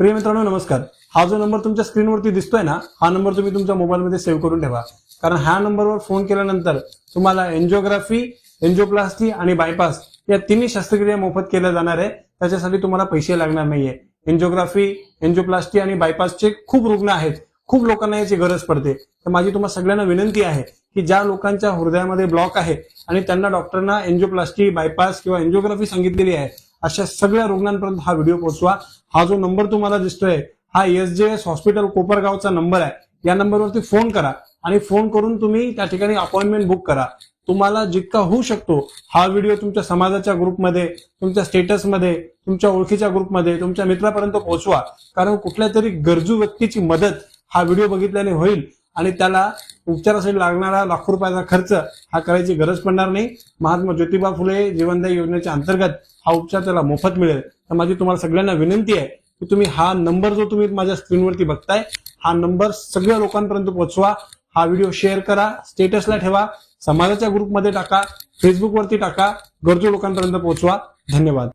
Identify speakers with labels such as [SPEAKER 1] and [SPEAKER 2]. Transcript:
[SPEAKER 1] प्रिय मित्रांनो नमस्कार। हा जो नंबर तुमच्या स्क्रीनवरती दिसतोय ना, हा नंबर तुम्ही तुमच्या मोबाईलमध्ये सेव्ह करून ठेवा, कारण ह्या नंबरवर फोन केल्यानंतर तुम्हाला एंजिओग्राफी, एंजिओप्लास्टी आणि बायपास या तिन्ही शस्त्रक्रिया मोफत केल्या जाणार आहे। त्याच्यासाठी तुम्हाला पैसे लागणार नाहीये। एंजिओग्राफी, एंजिओप्लास्टी आणि बायपासचे खूप रुग्ण आहेत, खूप लोकांना याची गरज पडते। तर माझी तुम्हाला सगळ्यांना विनंती आहे की ज्या लोकांच्या हृदयामध्ये ब्लॉक आहे आणि त्यांना डॉक्टरना एंजिओप्लास्टी, बायपास किंवा एंजिओग्राफी सांगितलेली आहे, अशा सगळ्या रुग्णांपर्यंत हा व्हिडिओ पोहोचवा। हा जो नंबर तुम्हाला दिसतोय हा एसजेएस हॉस्पिटल कोपरगावचा नंबर आहे। या नंबरवरती फोन करा आणि फोन करून तुम्ही त्या ठिकाणी अपॉइंटमेंट बुक करा। तुम्हाला जितका होऊ शकतो हा व्हिडिओ तुमच्या समाजाच्या ग्रुपमध्ये, तुमच्या स्टेटसमध्ये, तुमच्या ओळखीच्या ग्रुपमध्ये, तुमच्या मित्रापर्यंत पोहोचवा, कारण कुठल्या तरी गरजू व्यक्तीची मदत हा व्हिडिओ बघितल्याने होईल आणि त्याला उपचारासाठी लागणारा लाखो रुपयाचा खर्च हा करायची गरज पडणार नाही। महात्मा ज्योतिबा फुले जीवनदायी योजनेच्या अंतर्गत हा उपचार त्याला मोफत मिळेल। तर माझी तुम्हाला सगळ्यांना विनंती आहे की तुम्ही हा नंबर जो तुम्ही माझ्या स्क्रीनवरती बघताय हा नंबर सगळ्या लोकांपर्यंत पोहोचवा। हा व्हिडिओ शेअर करा, स्टेटसला ठेवा, समाजाच्या ग्रुपमध्ये टाका, फेसबुकवरती टाका, गरजू लोकांपर्यंत पोहोचवा। धन्यवाद।